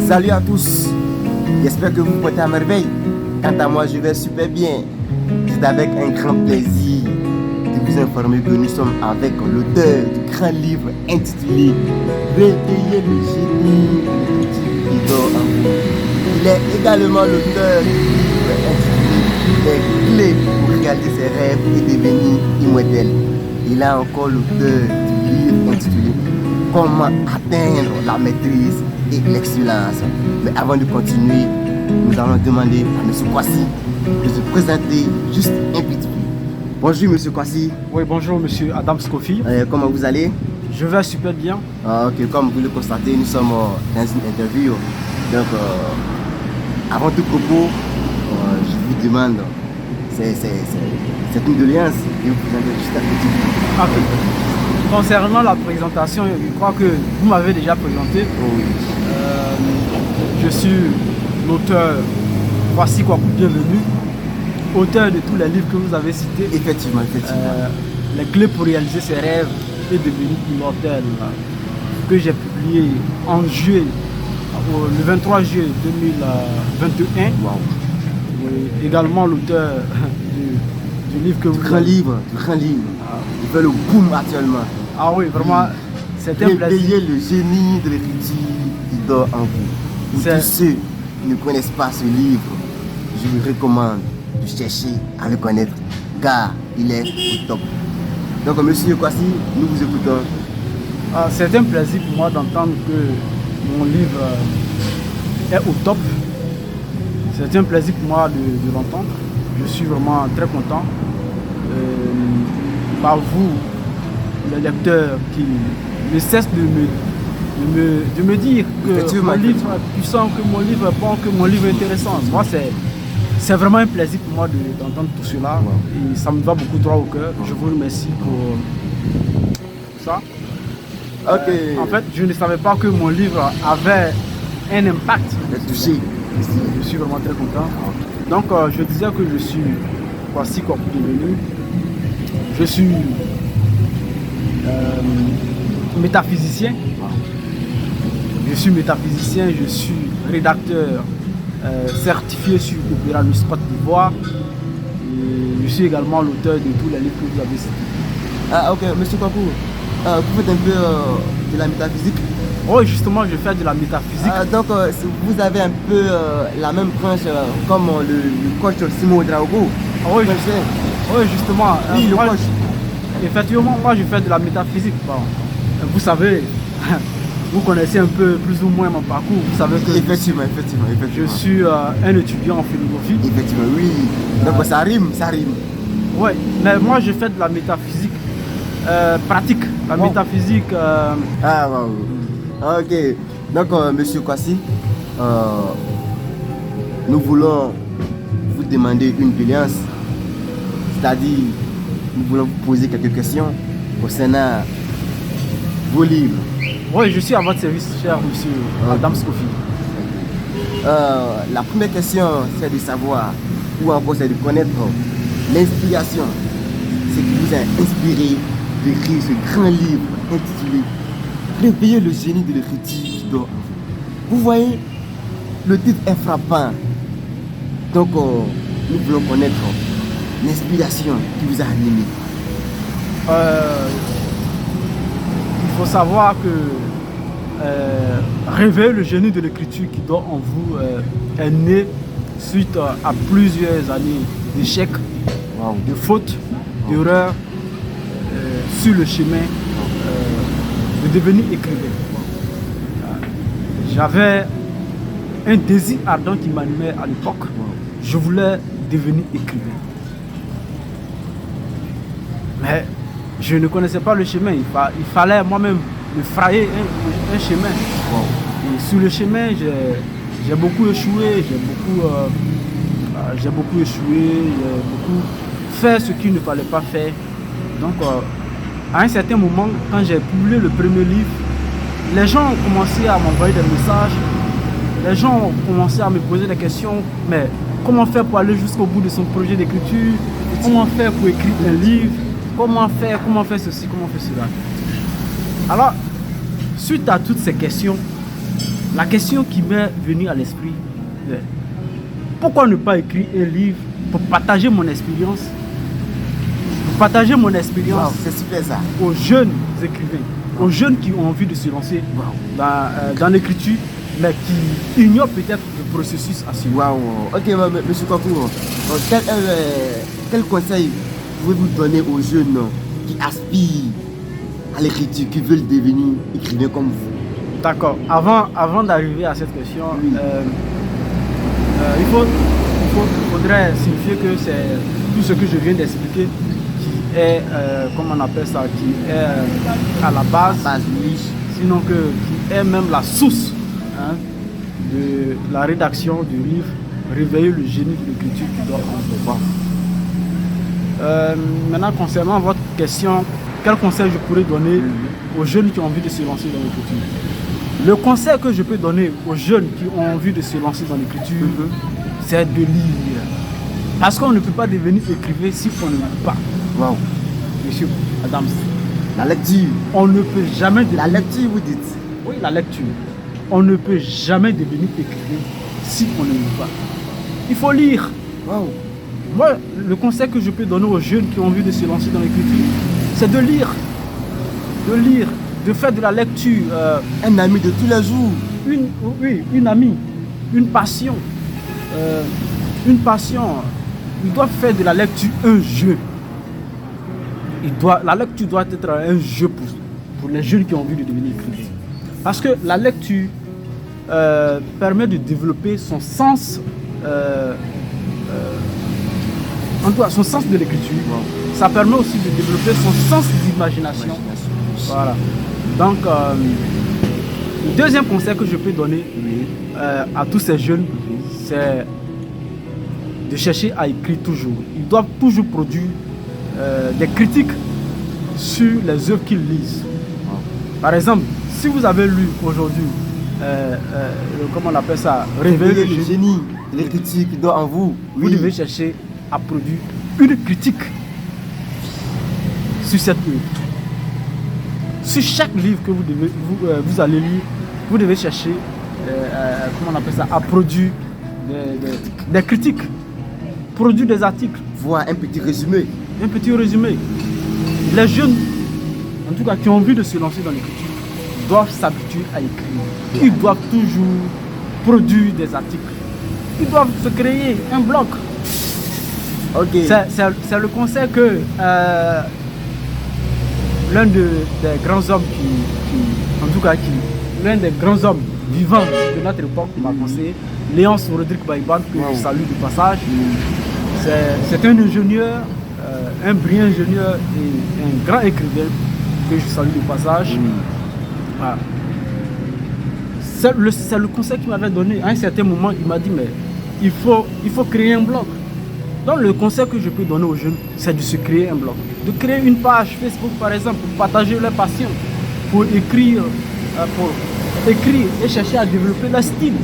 Salut à tous, j'espère que vous portez à merveille. Quant à moi, je vais super bien. C'est avec un grand plaisir de vous informer que nous sommes avec l'auteur du grand livre intitulé Réveiller le génie qui dort en vous. Il est également l'auteur du livre intitulé Les clés pour réaliser ses rêves et devenir immortel. Il est encore l'auteur du livre intitulé Comment atteindre la maîtrise et l'excellence. Mais avant de continuer, nous allons demander à M. Kwasi de se présenter juste un petit peu. Bonjour M. Kwasi. Oui, bonjour M. Adams Kofi. Comment vous allez? Je vais super bien. Ok, comme vous le constatez, nous sommes dans une interview. Donc, avant tout propos, je vous demande, c'est une doléance et vous présentez juste un petit peu. Ok. Concernant la présentation, je crois que vous m'avez déjà présenté. Oui. Je suis l'auteur Kwasi Kwaku Bienvenue, auteur de tous les livres que vous avez cités. Effectivement. Les clés pour réaliser ses rêves et devenir immortel, que j'ai publié en juillet, le 23 juillet 2021. Wow. Oui, également l'auteur du livre que vous Grand livre. Il fait le boom actuellement. Ah oui, vraiment, c'est un plaisir. Réveiller le génie de l'écriture qui dort en vous. Pour tous ceux qui ne connaissent pas ce livre, je vous recommande de chercher à le connaître, car il est au top. Donc, monsieur Kwasi, nous vous écoutons. C'est un plaisir pour moi d'entendre que mon livre est au top. C'est un plaisir pour moi de l'entendre. Je suis vraiment très content. Par vous, le lecteur qui ne cesse de me dire que mon livre est puissant, que mon livre est bon, que mon livre est intéressant. Moi, c'est vraiment un plaisir pour moi d'entendre tout cela. Et ça me va beaucoup droit au cœur. Je vous remercie pour ça. En fait, je ne savais pas que mon livre avait un impact. Je suis vraiment très content. Donc, je disais que je suis Kwasi Kwaku Bienvenue. Je suis métaphysicien. Je suis rédacteur certifié sur Opéra Louis Côte d'Ivoire. Je suis également l'auteur de tous les livres que vous avez cités. Ah ok, monsieur Kwaku, vous faites un peu de la métaphysique? Oui, justement, je fais de la métaphysique. Donc, vous avez un peu la même branche comme le coach Simon Drago. Oui, justement. Oui, le coach. Effectivement, moi je fais de la métaphysique. Bon, vous savez, vous connaissez un peu plus ou moins mon parcours. Vous savez que Effectivement. je suis un étudiant en philosophie. Effectivement, oui. Donc ça rime. Oui, mais moi je fais de la métaphysique pratique. La métaphysique. Ah, wow. Ok. Donc, monsieur Kwasi, nous voulons vous demander une doléance. C'est-à-dire, nous voulons vous poser quelques questions concernant vos livres. Oui, je suis à votre service, cher monsieur Adams Kofi. La première question, c'est de savoir, ou encore c'est de connaître l'inspiration, ce qui vous a inspiré d'écrire ce grand livre intitulé Réveiller le génie de l'écriture qui dort en vous. Vous voyez, le titre est frappant. Donc, nous voulons connaître l'inspiration qui vous a animé. Il faut savoir que réveiller le génie de l'écriture qui dort en vous est né suite à plusieurs années d'échecs, de fautes, d'erreurs sur le chemin de devenir écrivain. J'avais un désir ardent qui m'animait à l'époque. Je voulais devenir écrivain. Mais je ne connaissais pas le chemin. Il fallait moi-même me frayer un chemin. Et sur le chemin, j'ai beaucoup échoué, j'ai beaucoup fait ce qu'il ne fallait pas faire. Donc, à un certain moment, quand j'ai publié le premier livre, les gens ont commencé à m'envoyer des messages. Les gens ont commencé à me poser des questions. Mais comment faire pour aller jusqu'au bout de son projet d'écriture? Comment faire pour écrire un livre? Comment faire ceci, comment faire cela? Alors, suite à toutes ces questions, la question qui m'est venue à l'esprit, c'est pourquoi ne pas écrire un livre pour partager mon expérience, Wow, c'est super ça. aux jeunes écrivains, aux jeunes qui ont envie de se lancer dans l'écriture, mais qui ignorent peut-être le processus à suivre. Wow. Ok, monsieur Kakou, quel conseil pouvez-vous donner aux jeunes qui aspirent à l'écriture, qui veulent devenir écrivains comme vous? D'accord. Avant d'arriver à cette question, Oui. Il faudrait signifier que c'est tout ce que je viens d'expliquer qui est, comment on appelle ça, qui est à la base, Oui. sinon qui est même la source, hein, de la rédaction du livre, réveiller le génie de l'écriture qui doit en maintenant, concernant votre question, quel conseil je pourrais donner aux jeunes qui ont envie de se lancer dans l'écriture? Le conseil que je peux donner aux jeunes qui ont envie de se lancer dans l'écriture, c'est de lire. Parce qu'on ne peut pas devenir écrivain si on ne lit pas. Wow. Monsieur Adams, La lecture. on ne peut jamais devenir... La lecture, vous dites. Oui, la lecture. On ne peut jamais devenir écrivain si on ne lit pas. Il faut lire. Wow. Moi, le conseil que je peux donner aux jeunes qui ont envie de se lancer dans l'écriture, c'est de lire. De lire, de faire de la lecture. Un ami de tous les jours. Une amie, une passion. Une passion. Ils doivent faire de la lecture un jeu. La lecture doit être un jeu pour les jeunes qui ont envie de devenir écrivains. Parce que la lecture permet de développer son sens, en tout cas son sens de l'écriture. Wow. Ça permet aussi de développer son sens d'imagination. Voilà. Donc, le deuxième conseil que je peux donner à tous ces jeunes, c'est de chercher à écrire toujours. Ils doivent toujours produire des critiques sur les œuvres qu'ils lisent. Par exemple, si vous avez lu aujourd'hui, comment on appelle ça, Réveiller le génie de l'écriture qui doit en vous. vous devez chercher à produire une critique sur cette œuvre. Sur chaque livre que vous allez lire, vous devez chercher, comment on appelle ça, à produire des critiques, produire des articles. Voir un petit résumé. Un petit résumé. Les jeunes, en tout cas, qui ont envie de se lancer dans l'écriture, doivent s'habituer à écrire. Ils doivent toujours produire des articles. Ils doivent se créer un blog. Ok. C'est le conseil que l'un des grands hommes l'un des grands hommes vivants de notre époque m'a conseillé, Léonce Rodrigue Baïban, que je salue du passage. C'est un ingénieur, un brillant ingénieur et un grand écrivain que je salue du passage. Voilà. C'est le conseil qu'il m'avait donné. À un certain moment, il m'a dit, mais il faut créer un blog. Donc le conseil que je peux donner aux jeunes, c'est de se créer un blog. De créer une page Facebook, par exemple, pour partager leurs passions, pour écrire et chercher à développer leur style.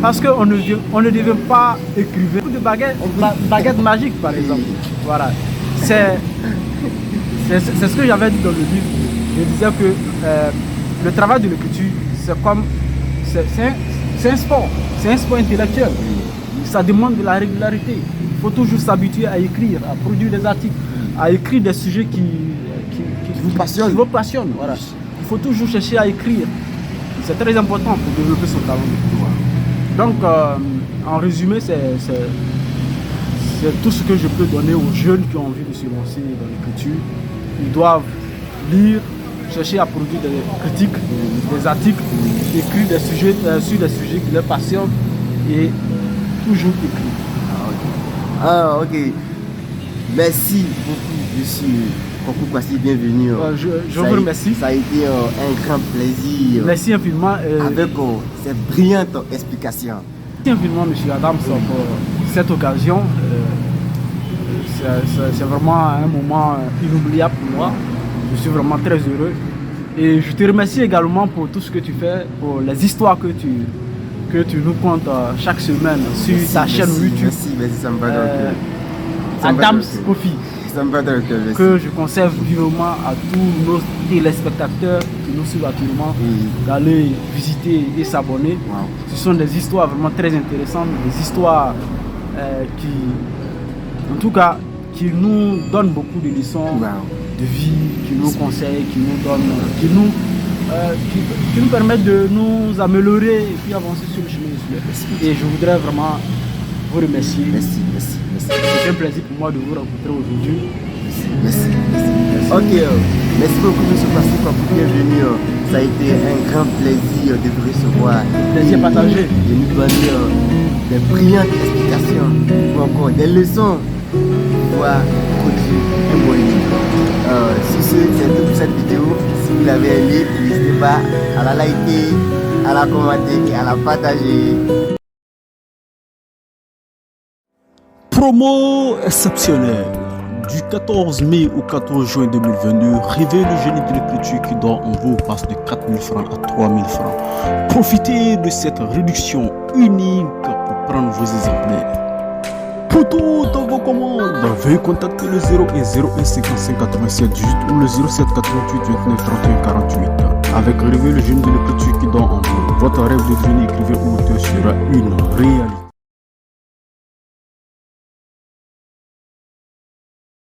Parce qu'on ne devient pas écrivain de baguette magique, par exemple. Voilà. C'est ce que j'avais dit dans le livre. Je disais que le travail de l'écriture, c'est un sport. C'est un sport intellectuel. Ça demande de la régularité. Il faut toujours s'habituer à écrire, à produire des articles, à écrire des sujets qui vous passionnent. Voilà. Il faut toujours chercher à écrire. C'est très important pour développer son talent. Donc, en résumé, c'est tout ce que je peux donner aux jeunes qui ont envie de se lancer dans l'écriture. Ils doivent lire, chercher à produire des critiques, des articles, écrire des sujets, sur des sujets qui les passionnent et toujours écrire. Ah, ok. Merci beaucoup, monsieur Kakou Kwasi, bienvenue. Je vous remercie. Ça a été un grand plaisir. Merci infiniment. Avec cette brillante explication. Merci infiniment, monsieur Adams, pour cette occasion. C'est vraiment un moment inoubliable pour moi. Je suis vraiment très heureux. Et je te remercie également pour tout ce que tu fais, pour les histoires que tu nous comptes chaque semaine sur ta chaîne YouTube. Merci, ça me va donc. Adams Kofi. Ça me va dans le cœur, merci. Que je conserve vivement à tous nos téléspectateurs qui nous suivent actuellement d'aller visiter et s'abonner. Wow. Ce sont des histoires vraiment très intéressantes, des histoires qui, en tout cas, qui nous donnent beaucoup de leçons de vie, qui nous conseillent, qui nous donnent, qui nous permettent de nous améliorer et puis avancer sur le chemin du succès. Et je voudrais vraiment vous remercier. Merci. C'est un plaisir pour moi de vous rencontrer aujourd'hui. Merci. Ok, merci beaucoup, M. Passy, pour bienvenue. Ça a été un grand plaisir de vous recevoir. Plaisir partagé. De nous donner des brillantes explications ou encore des leçons pour pouvoir produire un bon livre. Si c'est tout pour cette vidéo, si vous l'avez aimé, n'hésitez pas à la liker, à la commenter et à la partager. Promo exceptionnelle. Du 14 mai au 14 juin 2022, réveillez le génie de l'écriture qui dort en vous passe de 4 000 francs à 3 000 francs. Profitez de cette réduction unique pour prendre vos exemplaires. Pour toutes vos commandes, veuillez contacter le 0 et 01 55 87 18 ou le 07 88 29 31 48. Avec Réveillez le génie de l'écriture qui dort en vous, votre rêve de devenir écrivain ou auteur sera une réalité.